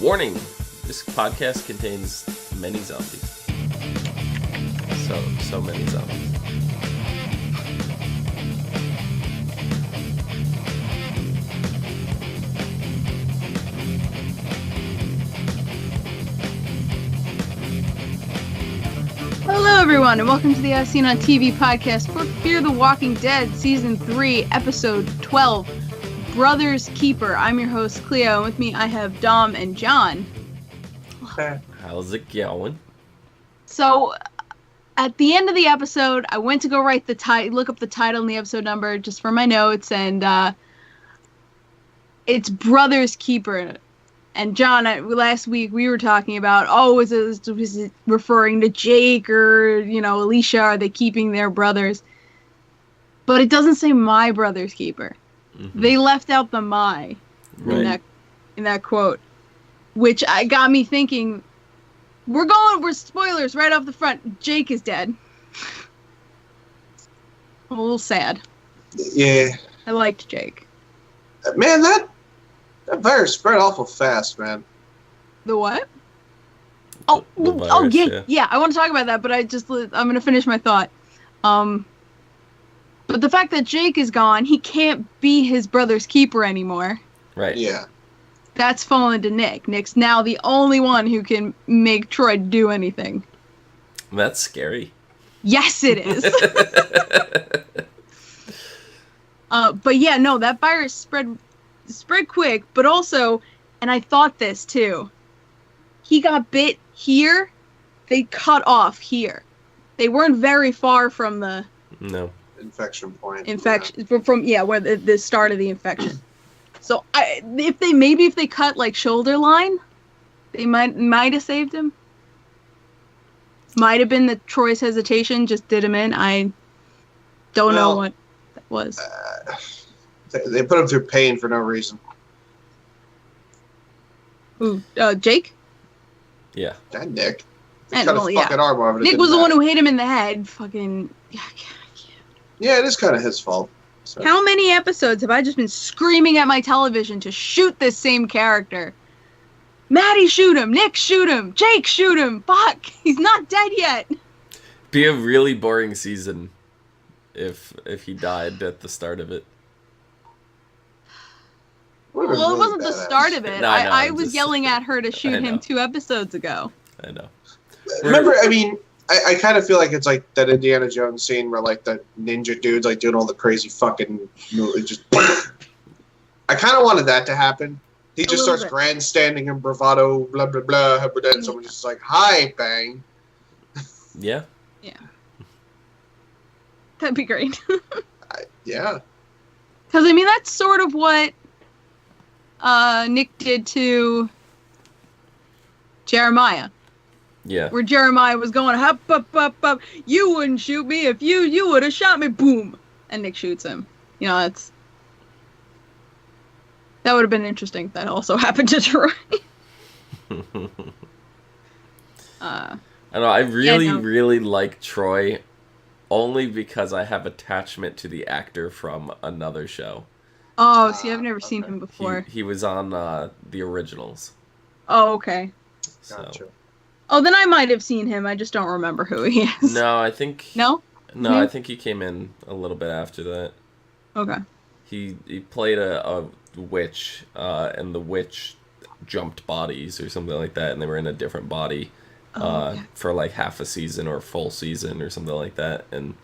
Warning, this podcast contains many zombies. So many zombies. Hello everyone, and welcome to the As Seen on TV podcast for Fear the Walking Dead Season 3, Episode 12, Brother's Keeper. I'm your host, Cleo, and with me I have Dom and John. How's it going? So, at the end of the episode, I went to go write the look up the title and the episode number just for my notes, and it's Brother's Keeper. And John, last week we were talking about, is it referring to Jake or, Alicia? Are they keeping their brothers? But it doesn't say my brother's keeper. Mm-hmm. They left out the my in that quote, which got me thinking. We're spoilers right off the front. Jake is dead. A little sad. Yeah. I liked Jake. Man, that virus spread awful fast, man. The what? The virus, yeah. I want to talk about that, but I'm going to finish my thought. But the fact that Jake is gone, he can't be his brother's keeper anymore. Right. Yeah. That's fallen to Nick. Nick's now the only one who can make Troy do anything. That's scary. Yes, it is. But yeah, no, that virus spread quick, but also, and I thought this too, he got bit here, they cut off here. They weren't very far from the infection point. From where the start of the infection. So if they cut like shoulder line, they might have saved him. Might have been that Troy's hesitation just did him in. I don't know what that was. They put him through pain for no reason. Ooh, Jake? Yeah. And Nick. And, cut his fucking arm off. Nick was the one who hit him in the head. Fucking... Yeah, it is kind of his fault. So. How many episodes have I just been screaming at my television to shoot this same character? Maddie, shoot him! Nick, shoot him! Jake, shoot him! Fuck! He's not dead yet! Be a really boring season if he died at the start of it. Well, it wasn't the start of it. I was yelling at her to shoot him 2 episodes ago. I know. Remember, I kind of feel like it's like that Indiana Jones scene where like the ninja dude's like doing all the crazy fucking movies. I kind of wanted that to happen. He just starts grandstanding and bravado, blah, blah, blah, but then someone's just like, hi, bang. Yeah. Yeah. That'd be great. Yeah. Because, that's sort of what Nick did to Jeremiah. Yeah. Where Jeremiah was going, up, up, up, up. You wouldn't shoot me if you would have shot me. Boom. And Nick shoots him. That would have been interesting if that also happened to Troy. I know. I really like Troy only because I have attachment to the actor from another show. Oh, see, I've never seen him before. He was on the originals. Oh, okay. Gotcha. Oh, then I might have seen him. I just don't remember who he is. No, I think... No? No, I think he came in a little bit after that. Okay. He played a witch, and the witch jumped bodies or something like that, and they were in a different body for like half a season or a full season or something like that. And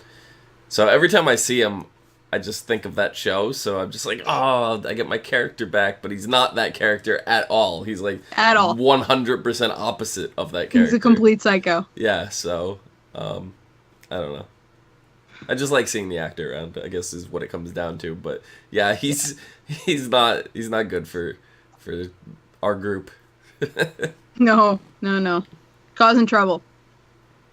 so every time I see him, I just think of that show, so I'm just like, I get my character back, but he's not that character at all. He's like at all 100% opposite of that character. He's a complete psycho. Yeah, so I don't know. I just like seeing the actor around, I guess is what it comes down to. But yeah, he's not good for our group. No. Causing trouble.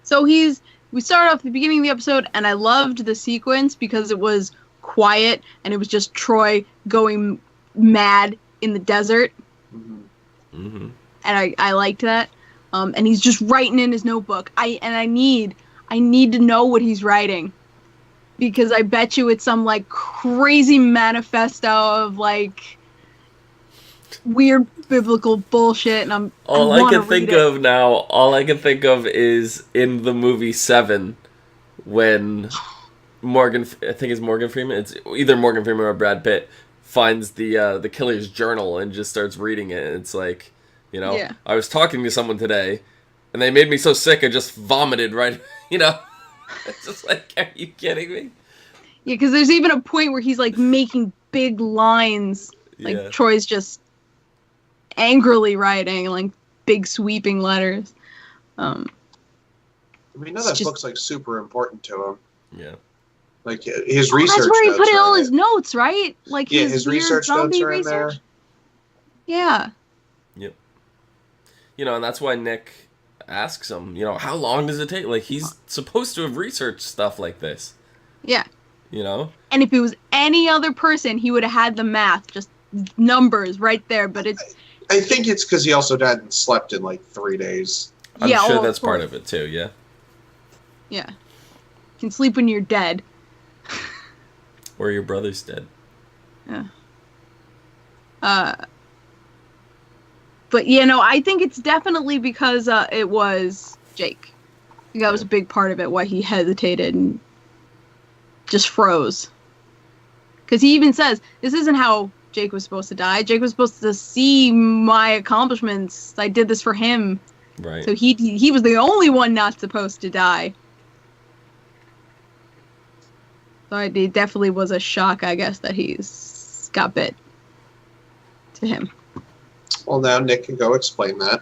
So we started off at the beginning of the episode, and I loved the sequence because it was quiet, and it was just Troy going mad in the desert. Mm-hmm. And I liked that. And he's just writing in his notebook. I need to know what he's writing. Because I bet you it's some, like, crazy manifesto of, like, weird biblical bullshit, and all I can think of is in the movie Seven, when I think it's Morgan Freeman. It's either Morgan Freeman or Brad Pitt finds the killer's journal and just starts reading it. And it's like, I was talking to someone today, and they made me so sick I just vomited right. It's just like, are you kidding me? Yeah, because there's even a point where he's like making big lines, like Troy's just angrily writing like big sweeping letters. We know that book's like super important to him. Yeah. Like his research. That's where he put in all his notes, right? Like his research notes are in there. Yeah. Yep. And that's why Nick asks him, how long does it take? Like, he's supposed to have researched stuff like this. Yeah. And if it was any other person, he would have had the math, just numbers right there. But it's. I think it's because he also hadn't slept in like 3 days. I'm sure that's part of it too. Yeah. Yeah. You can sleep when you're dead. Or your brother's dead. Yeah. But I think it's definitely because it was Jake. I think that was a big part of it, why he hesitated and just froze. Because he even says, this isn't how Jake was supposed to die. Jake was supposed to see my accomplishments. I did this for him. Right. So he was the only one not supposed to die. So it definitely was a shock, I guess, that he's got bit to him. Well, now Nick can go explain that.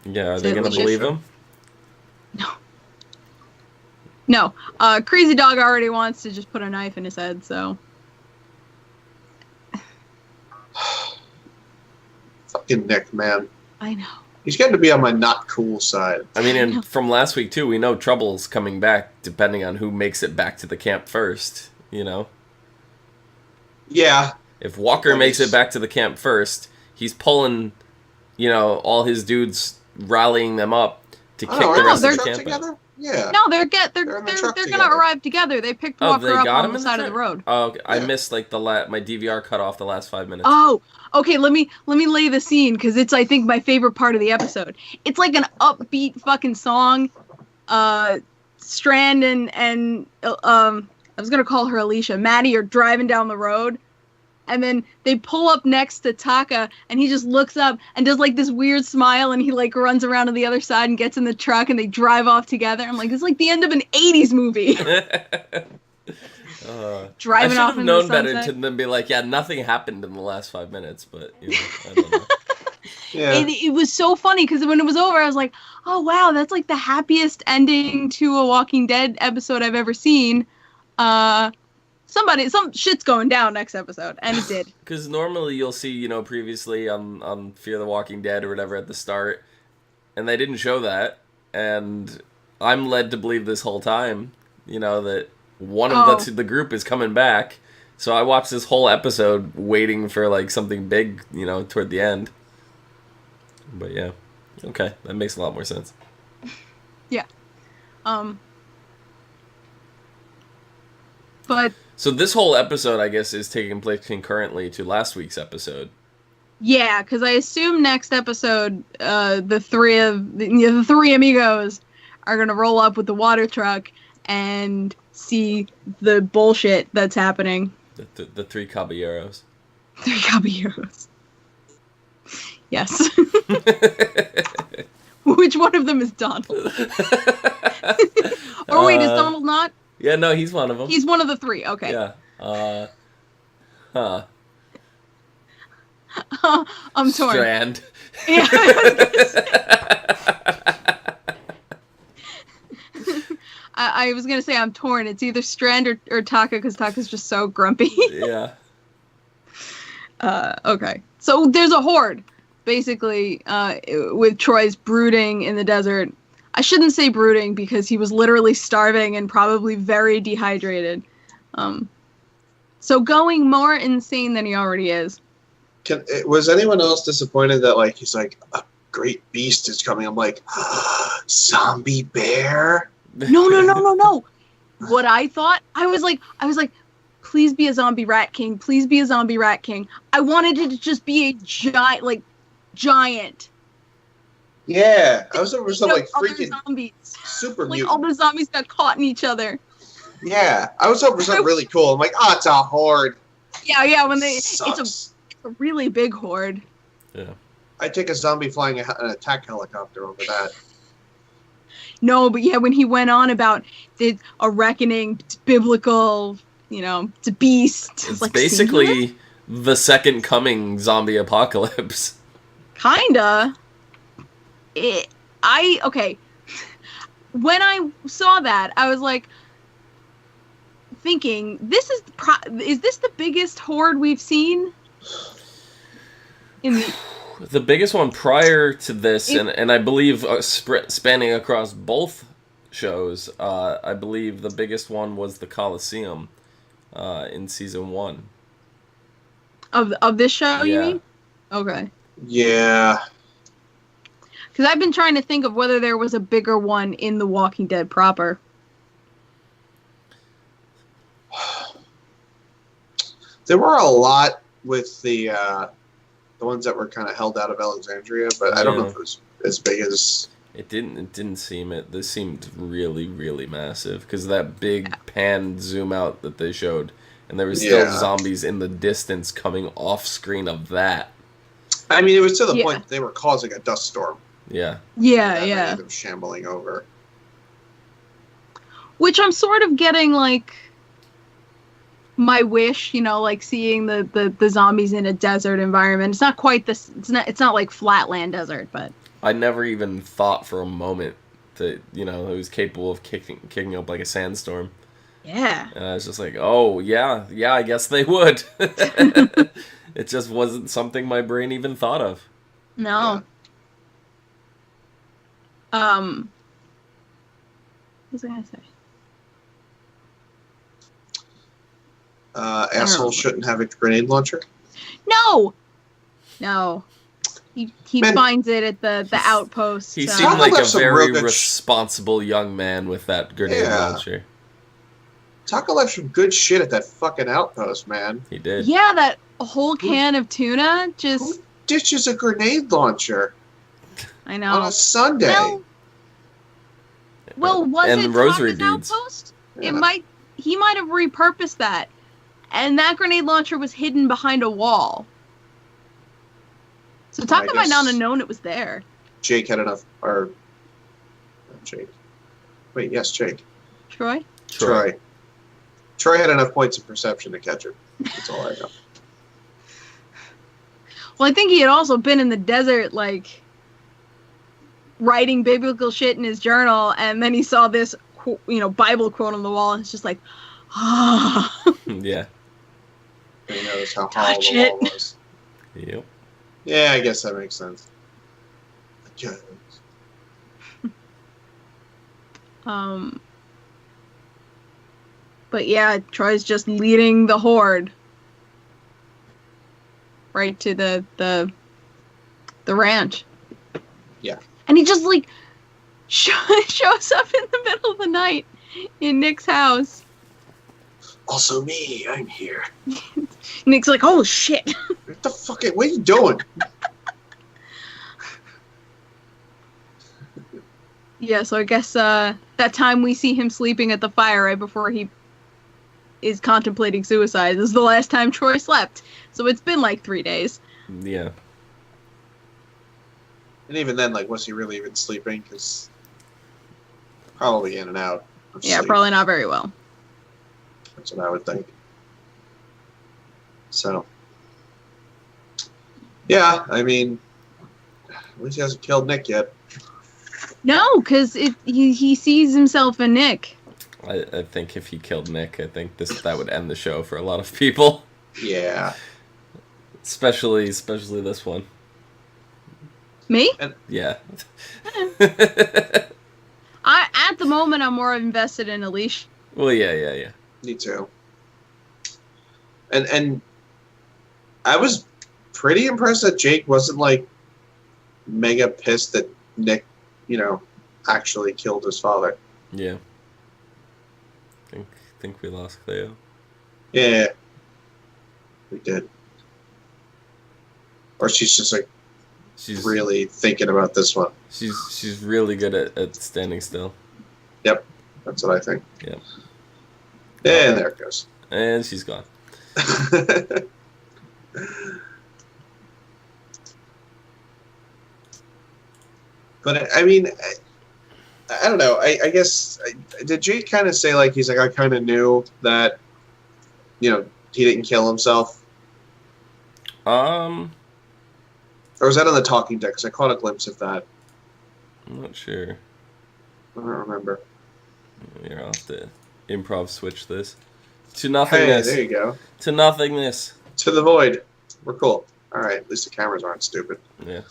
Yeah, are they going to believe him? No. Crazy Dog already wants to just put a knife in his head, so. Fucking Nick, man. I know. He's getting to be on my not cool side. I mean, and from last week, too, we know Trouble's coming back depending on who makes it back to the camp first, Yeah. If Walker makes it back to the camp first, he's pulling, all his dudes, rallying them up to kick the rest of the camp out. Yeah. No, they're gonna arrive together. They picked Walker up on the side of the road. Oh, okay. Yeah. I missed my DVR cut off the last 5 minutes. Oh, okay. Let me lay the scene because it's, I think, my favorite part of the episode. It's like an upbeat fucking song. Strand and I was gonna call her Alicia. Maddie are driving down the road. And then they pull up next to Taka, and he just looks up and does like this weird smile, and he like runs around to the other side and gets in the truck, and they drive off together. I'm like, it's like the end of an '80s movie. Driving off in the sunset. I should have known better than be like, yeah, nothing happened in the last 5 minutes, but I don't know. Yeah. It was so funny because when it was over, I was like, oh wow, that's like the happiest ending to a Walking Dead episode I've ever seen. Some shit's going down next episode, and it did. Because normally you'll see, previously on Fear the Walking Dead or whatever at the start, and they didn't show that, and I'm led to believe this whole time, that one of the group is coming back. So I watched this whole episode waiting for like something big, toward the end. But yeah, okay, that makes a lot more sense. Yeah, but. So this whole episode, I guess, is taking place concurrently to last week's episode. Yeah, because I assume next episode, the three amigos are gonna roll up with the water truck and see the bullshit that's happening. The three caballeros. 3 caballeros. Yes. Which one of them is Donald? Or wait, is Donald not? Yeah, no, he's one of them. He's one of the 3, okay. Yeah. I'm torn. Strand. Yeah. I was going to say I'm torn. It's either Strand or Taka, because Taka's just so grumpy. Yeah. Okay. So there's a horde, basically, with Troy's brooding in the desert. I shouldn't say brooding because he was literally starving and probably very dehydrated. So going more insane than he already is. Was anyone else disappointed that like he's like a great beast is coming? I'm like, zombie bear? No. What I thought, I was like, please be a zombie rat king. Please be a zombie rat king. I wanted it to just be a giant. Yeah, I was looking for some like Other freaking zombies. super Like mutant. all the zombies got caught in each other. Yeah, I was hoping for something really cool. I'm like, it's a horde. Yeah. When it's a really big horde. Yeah. I'd take a zombie flying an attack helicopter over that. No, but yeah, when he went on about a reckoning, it's biblical, it's a beast. It's like, basically the second coming zombie apocalypse. Kinda. Okay. When I saw that, I was like, thinking, is this the biggest horde we've seen? The biggest one prior to this, and I believe spanning across both shows, I believe the biggest one was the Colosseum in season 1. Of this show, Yeah. you mean? Okay. Yeah. Because I've been trying to think of whether there was a bigger one in The Walking Dead proper. There were a lot with the ones that were kind of held out of Alexandria, but I don't know if it was as big as. It didn't seem it. This seemed really, really massive because that big pan zoom out that they showed, and there was still zombies in the distance coming off screen of that. I mean, it was to the point that they were causing a dust storm. Yeah. Yeah. Them shambling over. Which I'm sort of getting like my wish, like seeing the zombies in a desert environment. It's not quite this. It's not like flatland desert, but I never even thought for a moment that it was capable of kicking up like a sandstorm. Yeah. And I was just like, oh yeah, I guess they would. It just wasn't something my brain even thought of. No. Yeah. What was I gonna say? Asshole shouldn't have a grenade launcher. No. He finds it at the outpost. He seemed like a very responsible young man with that grenade launcher. Taco left some good shit at that fucking outpost, man. He did. Yeah, that whole can of tuna just. Who ditches a grenade launcher? I know. On a Sunday. Well, was it Rosary Taka's outpost? Yeah. He might have repurposed that. And that grenade launcher was hidden behind a wall. So Taka might not have known it was there. Jake had enough, or Jake. Wait, yes, Jake. Troy had enough points of perception to catch her. That's all I know. Well, I think he had also been in the desert, like, writing biblical shit in his journal, and then he saw this, Bible quote on the wall, and it's just like, Yeah. And he noticed how hollow the wall was. Yep. Yeah, I guess that makes sense. But yeah, Troy's just leading the horde right to the ranch. Yeah. And he just like shows up in the middle of the night in Nick's house. Also me, I'm here. Nick's like, oh shit. What the fuck? What are you doing? Yeah, so I guess that time we see him sleeping at the fire right before he is contemplating suicide is the last time Troy slept. So it's been like 3 days. Yeah. And even then, like, was he really even sleeping? Because probably in and out of Yeah, sleep. probably not very well. That's what I would think. So, yeah, I mean, at least he hasn't killed Nick yet. No, because he sees himself in Nick. I think if he killed Nick, I think that would end the show for a lot of people. Yeah. Especially this one. Me? Yeah. At the moment, I'm more invested in Alicia. Well, yeah. Me too. And I was pretty impressed that Jake wasn't like mega pissed that Nick, actually killed his father. Yeah. I think we lost Cleo. Yeah, we did. Or she's just like She's really thinking about this one. She's really good at standing still. Yep, that's what I think. Yep. And there it goes. And she's gone. But I mean, I don't know. I guess did Jake kind of say like he's like I kind of knew that, you know, he didn't kill himself. Or was that on the talking deck? Because I caught a glimpse of that. I'm not sure. I don't remember. Here, I'll have to improv switch this to nothingness. Hey, there you go. To nothingness. To the void. We're cool. All right. At least the cameras aren't stupid. Yeah.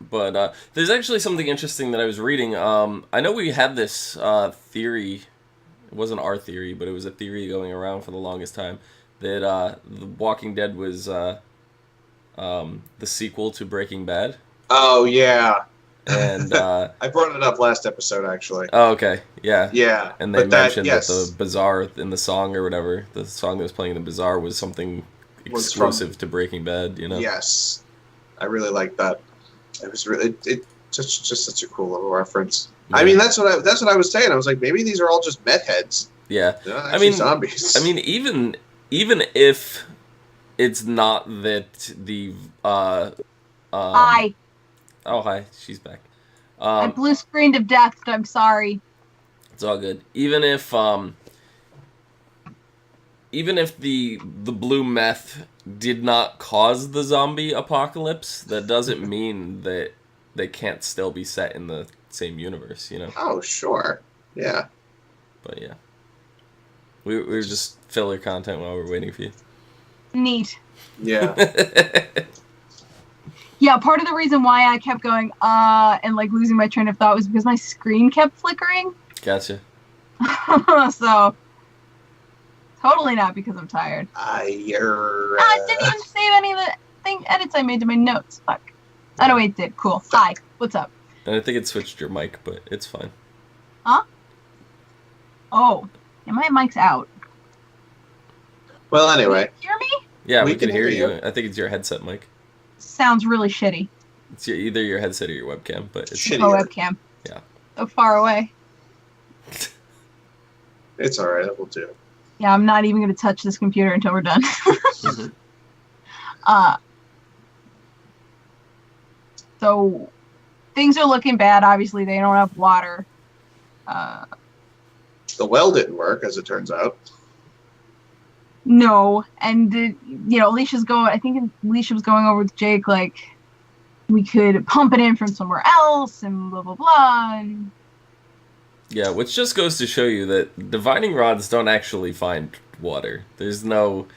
But there's actually something interesting that I was reading. I know we had this theory. It wasn't our theory, but it was a theory going around for the longest time that The Walking Dead was the sequel to Breaking Bad. Oh yeah. And I brought it up last episode actually. Oh, okay. Yeah. Yeah. And they mentioned that the bazaar in the song or whatever, the song that was playing in the bazaar was something exclusive to Breaking Bad, you know? Yes. I really like that. It was really just such a cool little reference. Yeah. I mean, that's what I was saying. I was like, maybe these are all just meth heads. Yeah. I mean, zombies. I mean, even if it's not that the Hi. Oh, hi. She's back. I blue screened of death. I'm sorry. It's all good. Even if the blue meth did not cause the zombie apocalypse, that doesn't mean that they can't still be set in the same universe, you know? Oh, sure. Yeah. But yeah. We were just filler content while we're waiting for you. Neat. Yeah. Yeah, part of the reason why I kept going, and like losing my train of thought was because my screen kept flickering. Gotcha. So, totally not because I'm tired. I didn't even save any of the edits I made to my notes. Fuck. Oh, no, wait, it did. Cool. Hi. What's up? And I think it switched your mic, but it's fine. Huh? Oh. And my mic's out. Well, anyway. Can you hear me? Yeah, we can hear you. I think it's your headset mic. Sounds really shitty. It's either your headset or your webcam, but it's shitty. Oh, webcam. Yeah. So far away. It's alright, that will do. Yeah, I'm not even going to touch this computer until we're done. Mm-hmm. So, things are looking bad. Obviously, they don't have water. The well didn't work, as it turns out. No, and Alicia's going. I think Alicia was going over with Jake, like we could pump it in from somewhere else, and blah blah blah. And... Yeah, which just goes to show you that divining rods don't actually find water. There's no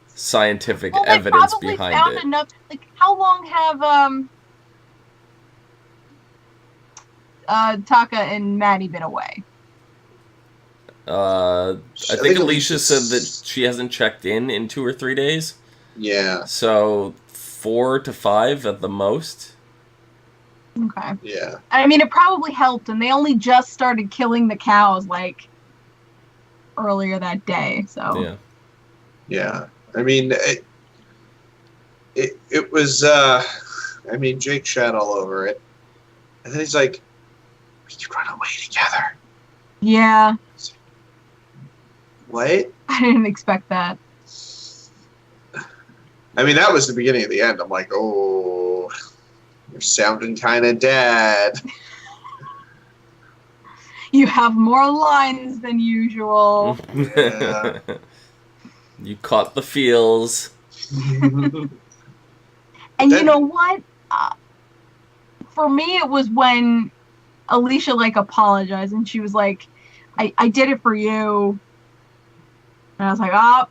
scientific evidence behind found it. Enough. Like, how long have Taka and Maddie been away? I think Alicia said that she hasn't checked in 2 or 3 days. Yeah. So 4 to 5 at the most. Okay. Yeah. I mean, it probably helped, and they only just started killing the cows like earlier that day. So. Yeah. Yeah. I mean, it was. I mean, Jake shat all over it, and then he's like, "We could run away together." Yeah. What? I didn't expect that. I mean, that was the beginning of the end. I'm like, oh, you're sounding kind of dead. You have more lines than usual. Yeah. You caught the feels. And you know what? For me, it was when Alicia, like, apologized, and she was like, I did it for you. And I was like, a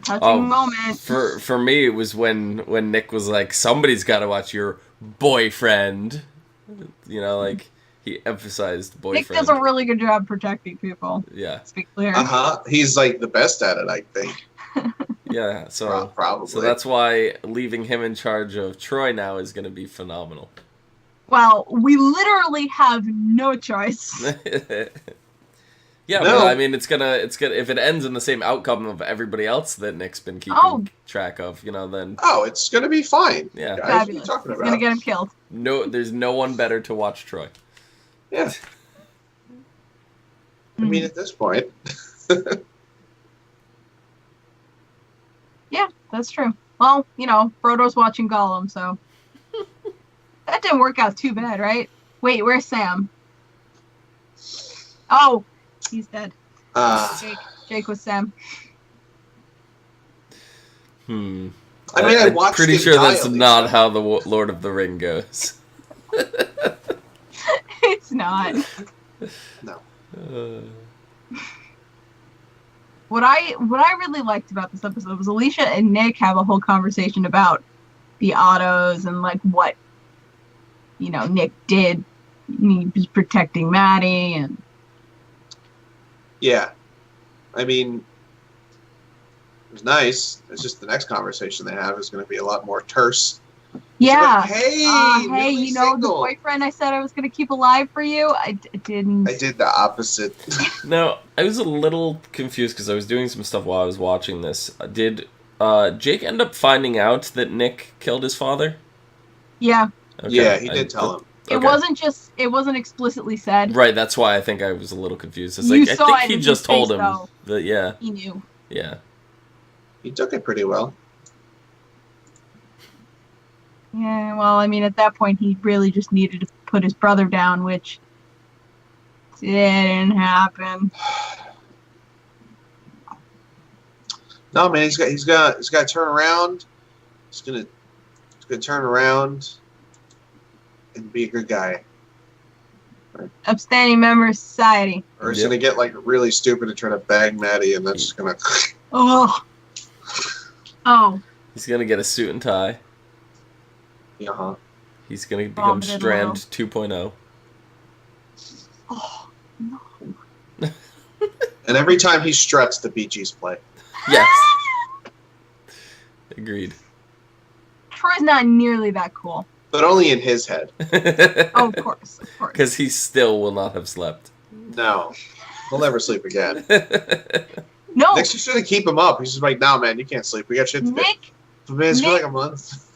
touching moment. For me, it was when Nick was like, somebody's got to watch your boyfriend. You know, like, he emphasized boyfriend. Nick does a really good job protecting people. Yeah. Let's be clear. He's, like, the best at it, I think. Yeah, so probably. So that's why leaving him in charge of Troy now is going to be phenomenal. Well, we literally have no choice. Yeah, No. but I mean, it's gonna if it ends in the same outcome of everybody else that Nick's been keeping track of, then it's gonna be fine. Yeah, guys, fabulous. what are you talking He's about? gonna get him killed. No, there's no one better to watch Troy. Yeah. I mean, at this point. Yeah, that's true. Well, Frodo's watching Gollum, so that didn't work out too bad, right? Wait, where's Sam? Oh, he's dead. Jake was Sam. I mean, I watched. Pretty sure that's not how the Lord of the Ring goes. It's not. No. What I really liked about this episode was Alicia and Nick have a whole conversation about the autos and like what Nick did. He was protecting Maddie and. Yeah, I mean, it was nice. It's just the next conversation they have is going to be a lot more terse. Yeah. Like, hey, the boyfriend I said I was going to keep alive for you, I didn't. I did the opposite. No, I was a little confused because I was doing some stuff while I was watching this. Did Jake end up finding out that Nick killed his father? Yeah. Okay. Yeah, he did tell him. It wasn't explicitly said. Right, that's why I think I was a little confused. It's I think he just told him that, he knew. Yeah. He took it pretty well. Yeah, well, I mean, at that point, he really just needed to put his brother down, which didn't happen. No, man, he's got to turn around. He's gonna turn around and be a good guy. Upstanding member of society. Or he's gonna get like really stupid and try to bang Maddie, and that's just gonna. Oh. He's gonna get a suit and tie. Uh-huh. He's gonna become Strand 2.0. Oh no. And every time he struts, the Bee Gees play. Yes. Agreed. Troy's not nearly that cool. But only in his head. Oh, of course. Because he still will not have slept. No. He'll never sleep again. No. Nick's just going to keep him up. He's just like, nah, man, you can't sleep. We got shit to do. It's been like a month.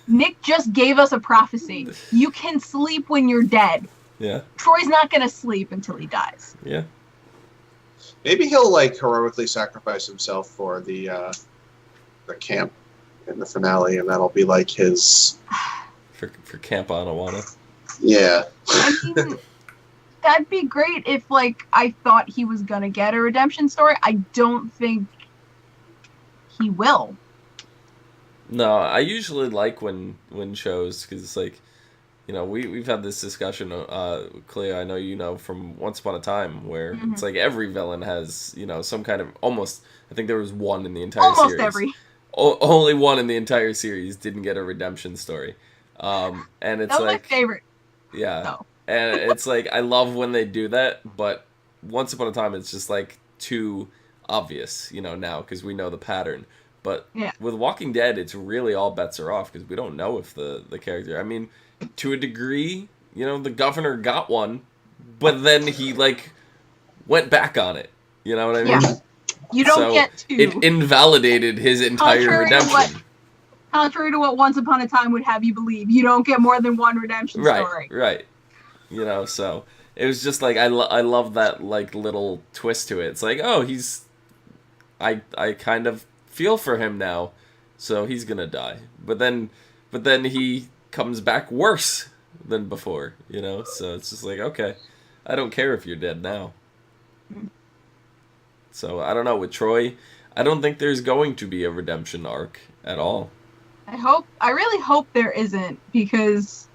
Nick just gave us a prophecy. You can sleep when you're dead. Yeah. Troy's not going to sleep until he dies. Yeah. Maybe he'll, like, heroically sacrifice himself for the camp in the finale, and that'll be, like, his... For Camp Anawana. Yeah. I mean, that'd be great if, like, I thought he was going to get a redemption story. I don't think he will. No, I usually like when shows, because it's like, we've had this discussion, Cleo, I know you know, from Once Upon a Time, where it's like every villain has, some kind of, almost, I think there was one in the entire series. Almost every. Only one in the entire series didn't get a redemption story. And it's that was like... my favorite. Yeah. No. And it's like, I love when they do that, but Once Upon a Time, it's just like too obvious, now, because we know the pattern. But with Walking Dead, it's really all bets are off, because we don't know if the character... I mean, to a degree, the governor got one, but then he, like, went back on it. You know what I mean? Yeah. You don't get to... It invalidated his entire redemption. Contrary to what Once Upon a Time would have you believe, you don't get more than one redemption story. Right. So it was just like I love that like little twist to it. It's like, oh, I kind of feel for him now, so he's gonna die. But then he comes back worse than before. So it's just like, okay, I don't care if you're dead now. So I don't know with Troy. I don't think there's going to be a redemption arc at all. I really hope there isn't, because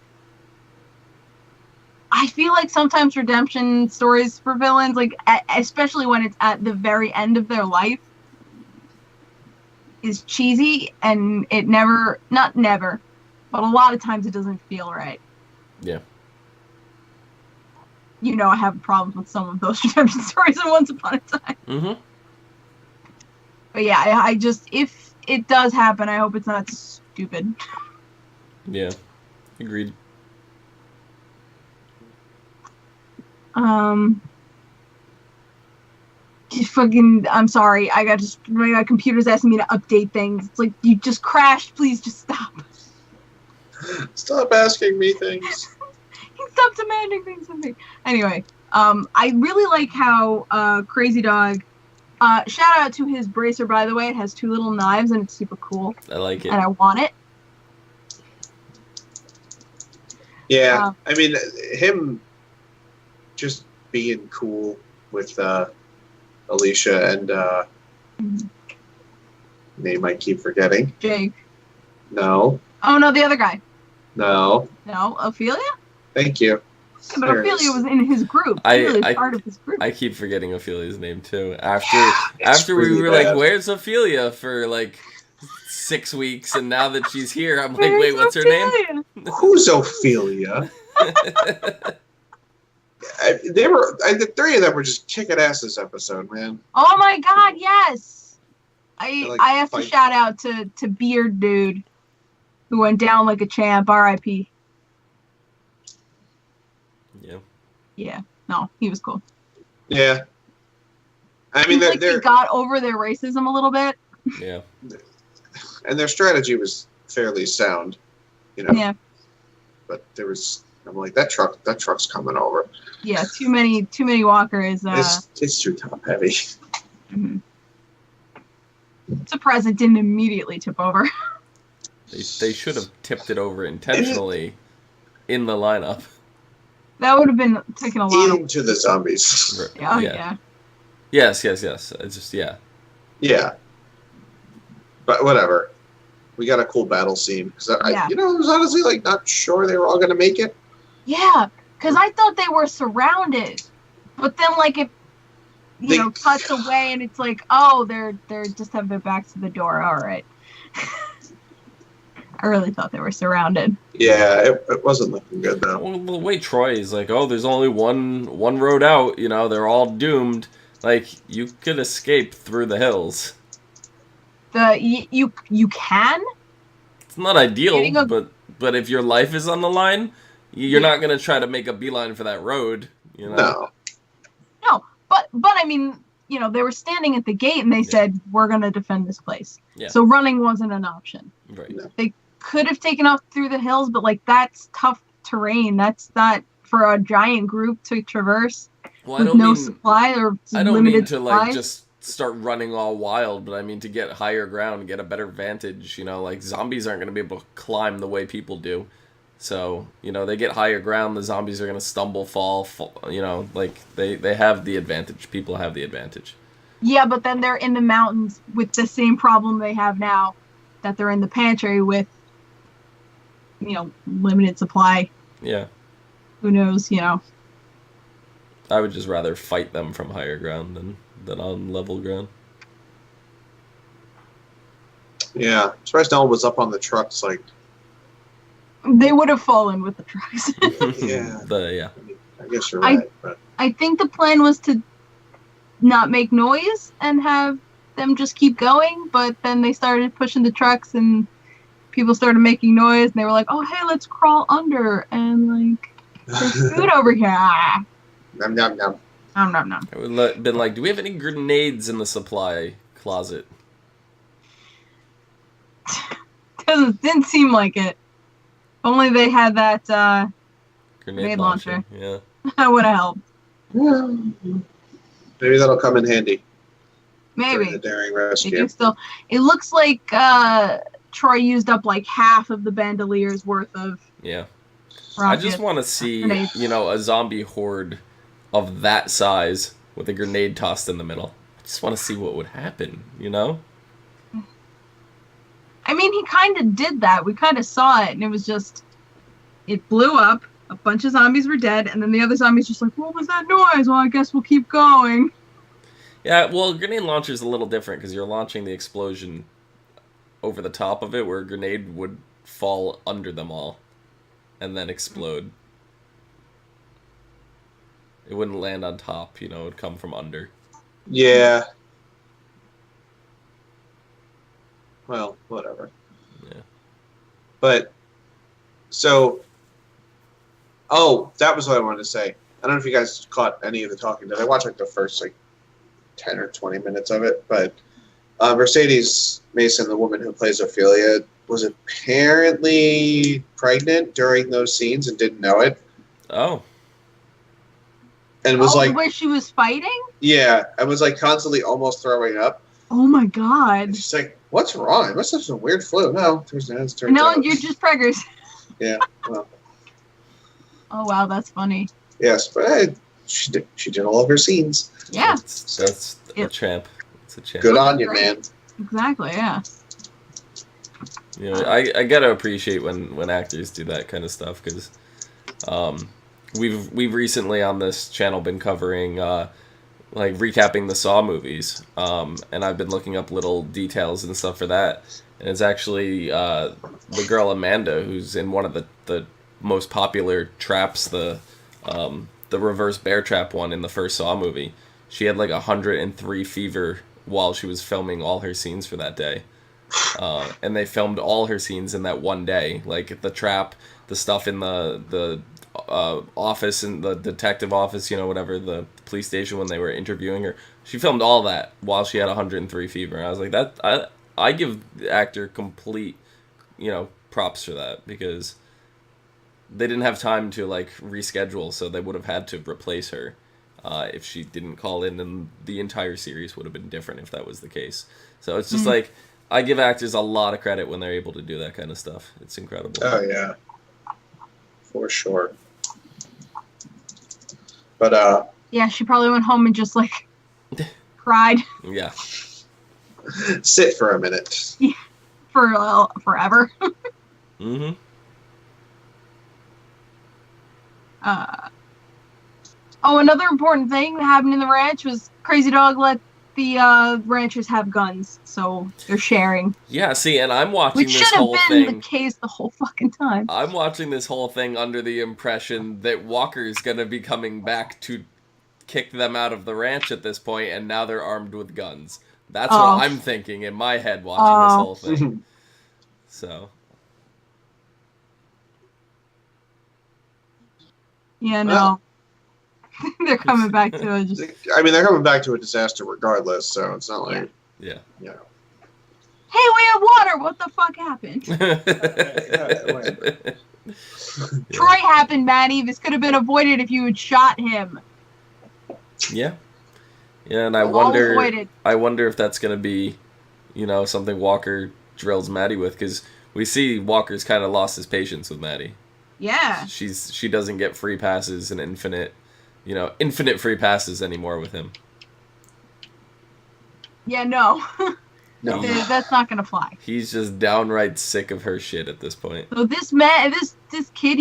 I feel like sometimes redemption stories for villains, like especially when it's at the very end of their life, is cheesy, and it not never, but a lot of times it doesn't feel right. Yeah. I have problems with some of those redemption stories in Once Upon a Time. Mm-hmm. But yeah, I just, if it does happen, I hope it's not stupid. Yeah, agreed. fucking, I'm sorry, my computer's asking me to update things. It's like, you just crashed, please just stop. Stop asking me things. Stop demanding things of me. Anyway, I really like how Crazy Dog, shout out to his bracer, by the way. It has 2 little knives and it's super cool. I like it. And I want it. Yeah, I mean, him just being cool with Alicia and name I keep forgetting. Jake. No. Oh, no, the other guy. No. No, Ophelia? Thank you. Yeah, but Ophelia was in his group. Ophelia was part of his group. I keep forgetting Ophelia's name, too. After we were like, where's Ophelia for, like, 6 weeks, and now that she's here, I'm like, wait, what's her name? Who's Ophelia? The 3 of them were just kicking ass this episode, man. Oh my god, yes! I have fight. to shout out to Beard Dude, who went down like a champ, R.I.P. Yeah. Yeah, no, he was cool. Yeah. I mean, they got over their racism a little bit. Yeah. And their strategy was fairly sound, you know. Yeah. But I'm like, that truck's coming over. Yeah, too many walkers. It's too top heavy. Mm-hmm. Surprised it didn't immediately tip over. They should have tipped it over intentionally in the lineup. That would have been taking a lot. Eat them to the zombies. Oh yeah. Yes. It's just Yeah. But whatever. We got a cool battle scene. Cause I was honestly like not sure they were all gonna make it. Yeah, because I thought they were surrounded, but then like it, cuts away and it's like, oh, they're just have their backs to the door. All right. I really thought they were surrounded. Yeah, it wasn't looking good though. Well, the way Troy is like, oh, there's only one road out. They're all doomed. Like, you could escape through the hills. You can. It's not ideal, but if your life is on the line, you're not gonna try to make a beeline for that road. No, but I mean, they were standing at the gate and they said, we're gonna defend this place. Yeah. So running wasn't an option. Right. No. They could have taken off through the hills, but like that's tough terrain. That's not for a giant group to traverse with no supply or limited supplies. I don't mean to like just start running all wild, but I mean to get higher ground, get a better vantage. Like zombies aren't going to be able to climb the way people do. So, they get higher ground, the zombies are going to stumble, fall, like they have the advantage. People have the advantage. Yeah, but then they're in the mountains with the same problem they have now, that they're in the pantry with, limited supply. Yeah. Who knows, I would just rather fight them from higher ground than on level ground. Yeah. Surprised no one was up on the trucks, like... They would have fallen with the trucks. Yeah. I guess you're right, but... I think the plan was to not make noise and have them just keep going, but then they started pushing the trucks and people started making noise and they were like, oh, hey, let's crawl under and, like, there's food over here. Nom, nom, nom. Nom, nom, nom. It would have been like, do we have any grenades in the supply closet? Didn't seem like it. Only they had that Grenade launcher. Yeah. That would have helped. Maybe that'll come in handy. Maybe. The daring rescue. It looks like Troy used up like half of the bandoleer's worth of. Yeah. Rockets. I just want to see, a zombie horde of that size with a grenade tossed in the middle. I just want to see what would happen, I mean, he kind of did that. We kind of saw it, and it was just, it blew up, a bunch of zombies were dead, and then the other zombies just like, what was that noise? Well, I guess we'll keep going. Yeah, well, grenade launcher is a little different, because you're launching the explosion over the top of it, where a grenade would fall under them all, and then explode. It wouldn't land on top, it would come from under. Yeah. Well, whatever. Yeah. But, that was what I wanted to say. I don't know if you guys caught any of the talking. Did I watch, like, the first, 10 or 20 minutes of it. But Mercedes Mason, the woman who plays Ophelia, was apparently pregnant during those scenes and didn't know it. Oh. And was like, where she was fighting? Yeah, I was like constantly almost throwing up. Oh my god. And she's like, what's wrong? I must have some weird flu. No, turns out. You're just preggers. Yeah, well. Oh wow, that's funny. Yes, but she did all of her scenes. Yeah. That's a champ. It's a champ. Good on you, man. Exactly, yeah. You know, I gotta appreciate when actors do that kind of stuff, because we've recently on this channel been covering like recapping the Saw movies, and I've been looking up little details and stuff for that, and it's actually the girl Amanda, who's in one of the most popular traps, the reverse bear trap one in the first Saw movie. She had like 103 fever while she was filming all her scenes for that day. And they filmed all her scenes in that one day, like the trap, the stuff in the office, in the detective office, you know, whatever, the police station when they were interviewing her. She filmed all that while she had 103 fever. And I was like, that I give the actor complete, you know, props for that, because they didn't have time to like reschedule, so they would have had to replace her if she didn't call in, and the entire series would have been different if that was the case. So it's just like, I give actors a lot of credit when they're able to do that kind of stuff. It's incredible. Oh, yeah. For sure. But, yeah, she probably went home and just, like, cried. Yeah. Sit for a minute. Yeah. For forever. Mm-hmm. Another important thing that happened in the ranch was Crazy Dog let the ranchers have guns, so they're sharing. Yeah, see, and I'm watching Which this should whole have been thing. the case the whole fucking time. I'm watching this whole thing under the impression that Walker's gonna be coming back to kick them out of the ranch at this point, and now they're armed with guns. That's what I'm thinking in my head watching this whole thing. So. Yeah, no. They're coming back to it. I mean, they're coming back to a disaster regardless, so it's not like... Yeah. You know. Hey, we have water! What the fuck happened? Troy happened, Maddie. This could have been avoided if you had shot him. Yeah. Yeah, and I wonder if that's going to be, you know, something Walker drills Maddie with, because we see Walker's kind of lost his patience with Maddie. Yeah. She doesn't get free passes and infinite free passes anymore with him. Yeah, no. No. That's not gonna fly. He's just downright sick of her shit at this point. So this kid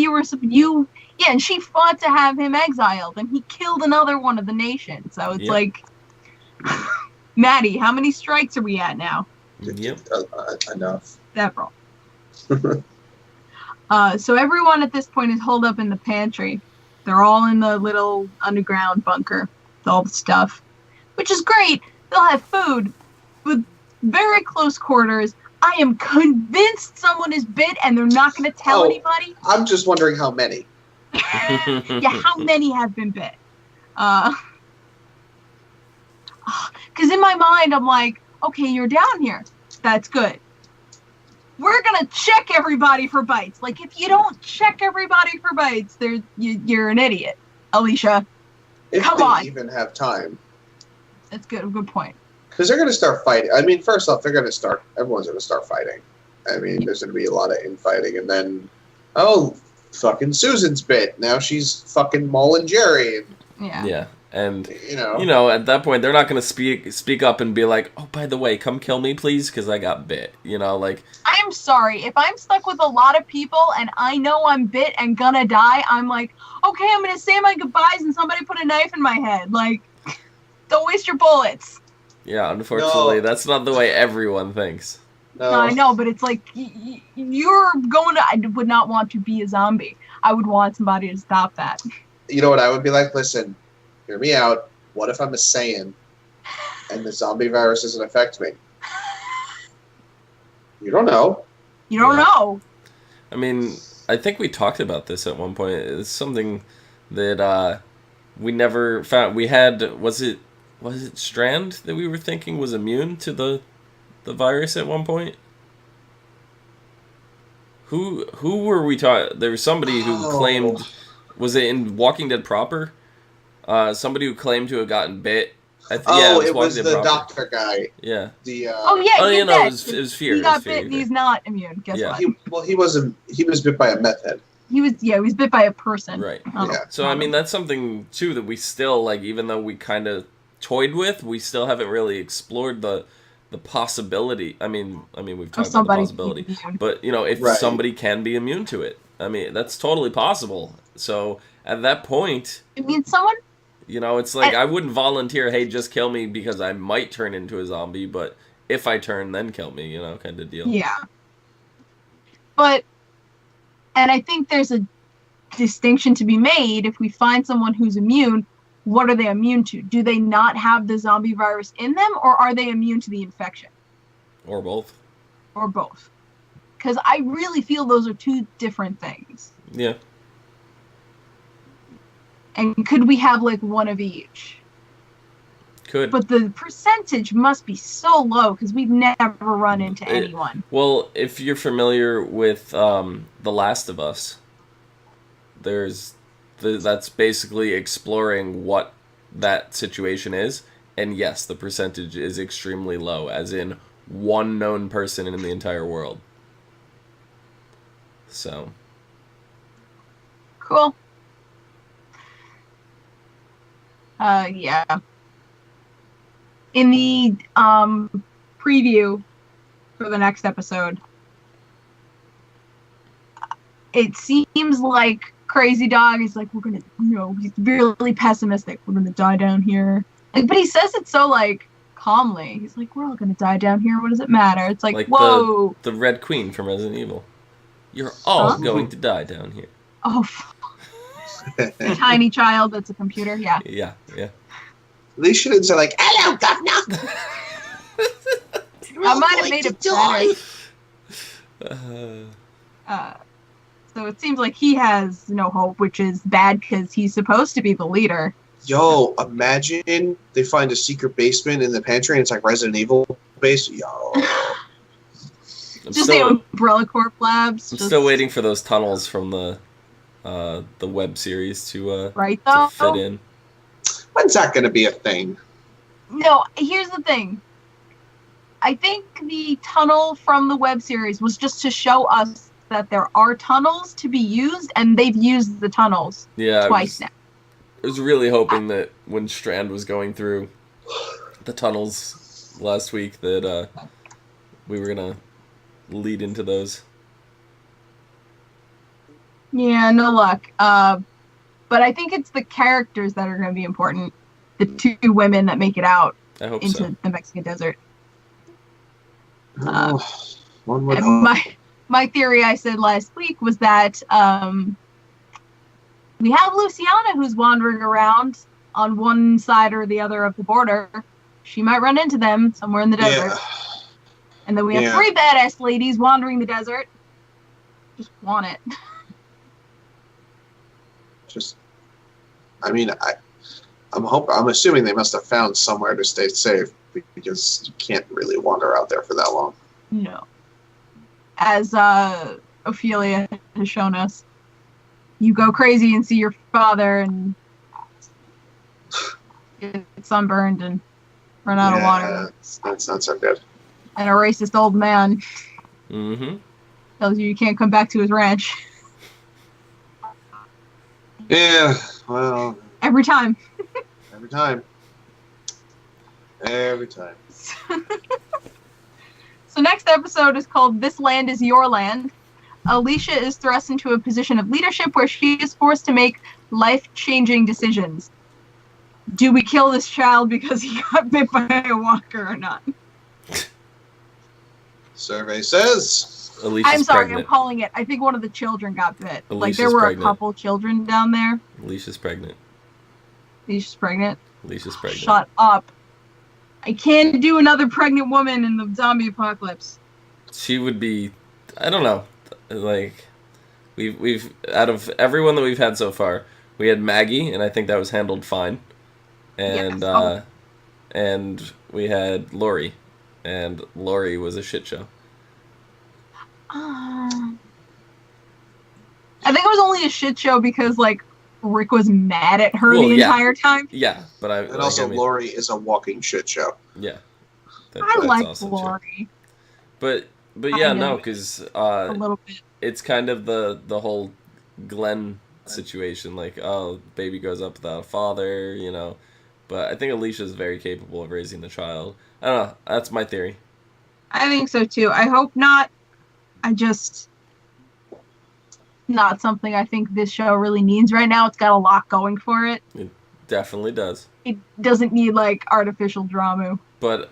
and she fought to have him exiled, and he killed another one of the nations. So it's like, Maddie, how many strikes are we at now? Yep. Enough. Several. So everyone at this point is holed up in the pantry. They're all in the little underground bunker with all the stuff, which is great. They'll have food with very close quarters. I am convinced someone is bit and they're not going to tell anybody. I'm just wondering how many. Yeah, how many have been bit? Because in my mind, I'm like, okay, you're down here. That's good. We're gonna check everybody for bites. Like, if you don't check everybody for bites, you're an idiot, Alicia. Come on. If they even have time. That's good. Good point. Because they're gonna start fighting. I mean, first off, everyone's gonna start fighting. I mean, there's gonna be a lot of infighting, and then, fucking Susan's bit. Now she's fucking Maul and Jerry. Yeah. Yeah. And, you know, at that point, they're not going to speak up and be like, oh, by the way, come kill me, please, because I got bit. You know, like... I'm sorry. If I'm stuck with a lot of people and I know I'm bit and gonna die, I'm like, okay, I'm going to say my goodbyes and somebody put a knife in my head. Like, don't waste your bullets. Yeah, unfortunately, that's not the way everyone thinks. No, I know, but it's like, you're going to... I would not want to be a zombie. I would want somebody to stop that. You know what I would be like? Listen... Hear me out. What if I'm a Saiyan and the zombie virus doesn't affect me? You don't know. You don't know. I mean, I think we talked about this at one point. It's something that we never found. We had, was it was it Strand that we were thinking was immune to the virus at one point? Who were we talking? There was somebody who claimed, was it in Walking Dead proper? Somebody who claimed to have gotten bit. It was the doctor guy. Yeah. The he's dead. It was fear. He got bit. And he's not immune. Guess what? He wasn't. He was bit by a meth head. He was bit by a person. Right. So I mean, that's something too that we still like. Even though we kind of toyed with, we still haven't really explored the possibility. I mean, we've talked about the possibility, but if somebody can be immune to it, I mean, that's totally possible. So at that point, I mean, someone. It's like I wouldn't volunteer. Hey, just kill me because I might turn into a zombie. But if I turn, then kill me. Kind of deal. Yeah. And I think there's a distinction to be made. If we find someone who's immune, what are they immune to? Do they not have the zombie virus in them, or are they immune to the infection? Or both. Or both. Because I really feel those are two different things. Yeah. And could we have, like, one of each? Could. But the percentage must be so low, because we've never run into anyone. Well, if you're familiar with The Last of Us, that's basically exploring what that situation is. And yes, the percentage is extremely low, as in one known person in the entire world. So. Cool. Yeah. In the preview for the next episode, it seems like Crazy Dog is like, we're gonna, he's really pessimistic. We're gonna die down here. But he says it so, like, calmly. He's like, we're all gonna die down here. What does it matter? It's like whoa. The Red Queen from Resident Evil. You're all going to die down here. Oh. A tiny child that's a computer. Yeah. Yeah. They shouldn't say like, "Hello, governor." I might have made it better. So it seems like he has no hope, which is bad because he's supposed to be the leader. Yo, imagine they find a secret basement in the pantry and it's like Resident Evil base. Yo. The Umbrella Corp labs. I'm still waiting for those tunnels from the web series to fit in. When's that going to be a thing? No, here's the thing. I think the tunnel from the web series was just to show us that there are tunnels to be used, and they've used the tunnels twice now. I was really hoping that when Strand was going through the tunnels last week that we were going to lead into those. Yeah, no luck. But I think it's the characters that are going to be important. The two women that make it out into the Mexican desert. My theory I said last week was that we have Luciana who's wandering around on one side or the other of the border. She might run into them somewhere in the desert. Yeah. And then we have three badass ladies wandering the desert. Just want it. I'm assuming they must have found somewhere to stay safe because you can't really wander out there for that long. No. As Ophelia has shown us, you go crazy and see your father and get sunburned and run out of water. That's not so good. And a racist old man tells you can't come back to his ranch. Yeah, well. Every time. Every time. So next episode is called This Land is Your Land. Alicia is thrust into a position of leadership where she is forced to make life-changing decisions. Do we kill this child because he got bit by a walker or not? Survey says... I'm sorry, pregnant. I'm calling it. I think one of the children got bit. Alicia's there were pregnant. A couple children down there. Alicia's pregnant. Alicia's pregnant. Shut up. I can't do another pregnant woman in the zombie apocalypse. She would be... I don't know. Like, we've out of everyone that we've had so far, we had Maggie, and I think that was handled fine. And and we had Lori, and Lori was a shit show. I think it was only a shit show because like Rick was mad at her the entire time. Yeah, but and also Lori is a walking shit show. Yeah, I like Lori. But yeah, no, because a little bit. It's kind of the whole Glenn situation, like, oh, baby grows up without a father, you know. But I think Alicia's very capable of raising the child. I don't know. That's my theory. I think so too. I hope not. Not something I think this show really needs right now. It's got a lot going for it. It definitely does. It doesn't need like artificial drama. But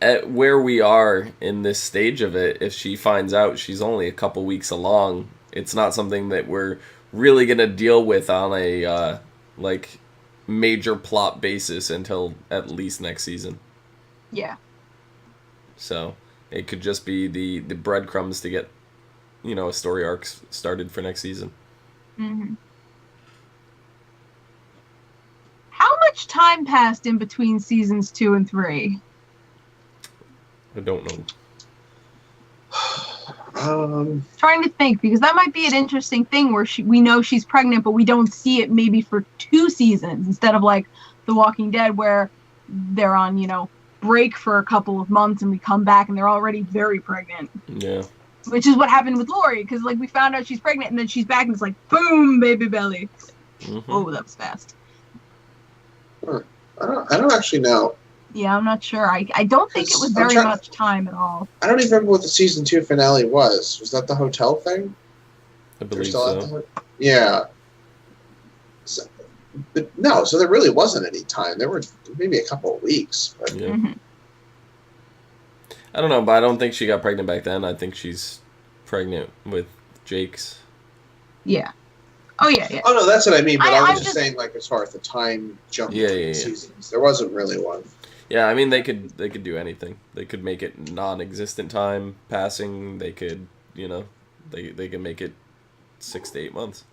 at where we are in this stage of it, if she finds out she's only a couple weeks along, it's not something that we're really gonna deal with on a like major plot basis until at least next season. Yeah. So it could just be the breadcrumbs to get, you know, a story arc started for next season. Mm-hmm. How much time passed in between seasons 2 and 3? I don't know. Trying to think, because that might be an interesting thing where we know she's pregnant, but we don't see it maybe for 2 seasons instead of like The Walking Dead where they're on, you know, break for a couple of months and we come back and they're already very pregnant. Yeah. Which is what happened with Lori, because like we found out she's pregnant and then she's back and it's like boom, baby belly. Mm-hmm. Oh, that was fast. I don't actually know. Yeah, I'm not sure. I don't think it was very much time at all. I don't even remember what the season 2 finale was. Was that the hotel thing? I believe so. Yeah. But no, so there really wasn't any time. There were maybe a couple of weeks. But. Yeah. Mm-hmm. I don't know, but I don't think she got pregnant back then. I think she's pregnant with Jake's. Yeah. Oh, yeah. Oh, no, that's what I mean. But I was just saying, like, as far as the time jump between seasons, there wasn't really one. Yeah, I mean, they could do anything. They could make it non-existent time passing. They could, you know, they can make it 6 to 8 months.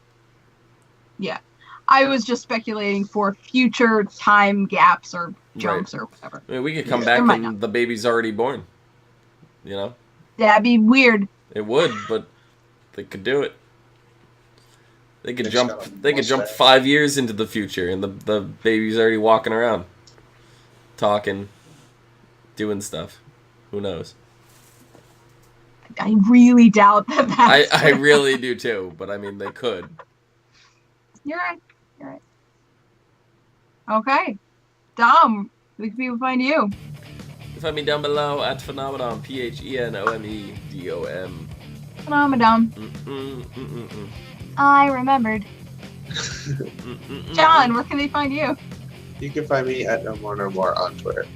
Yeah. I was just speculating for future time gaps or jumps or whatever. I mean, we could come back and the baby's already born. You know? That'd be weird. It would, but they could do it. They could jump 5 years into the future and the baby's already walking around. Talking, doing stuff. Who knows? I really doubt that. I really do too, but I mean, they could. You're right. Okay. Dom, where can people find you? You can find me down below at Phenomenon, PHENOMEDOM. Phenomenon. I remembered. John, where can they find you? You can find me at No More on Twitter.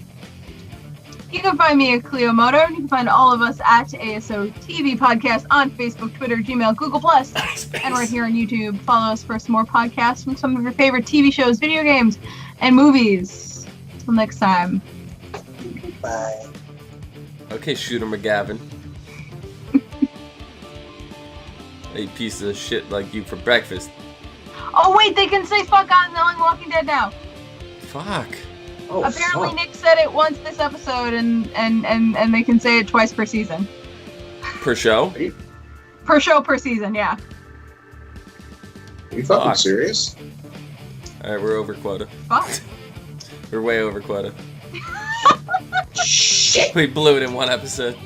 You can find me at Cleo Moto. You can find all of us at ASO TV Podcast on Facebook, Twitter, Gmail, Google+, and right here on YouTube. Follow us for some more podcasts from some of your favorite TV shows, video games, and movies. Until next time. Bye. Okay, Shooter McGavin. A piece of shit like you for breakfast. Oh wait, they can say fuck on The Walking Dead now. Fuck. Oh, apparently fuck. Nick said it once this episode and they can say it twice per season. Per show? Per show per season, yeah. Are you fucking serious? Alright, we're over quota. Fuck. We're way over quota. Shit. We blew it in one episode.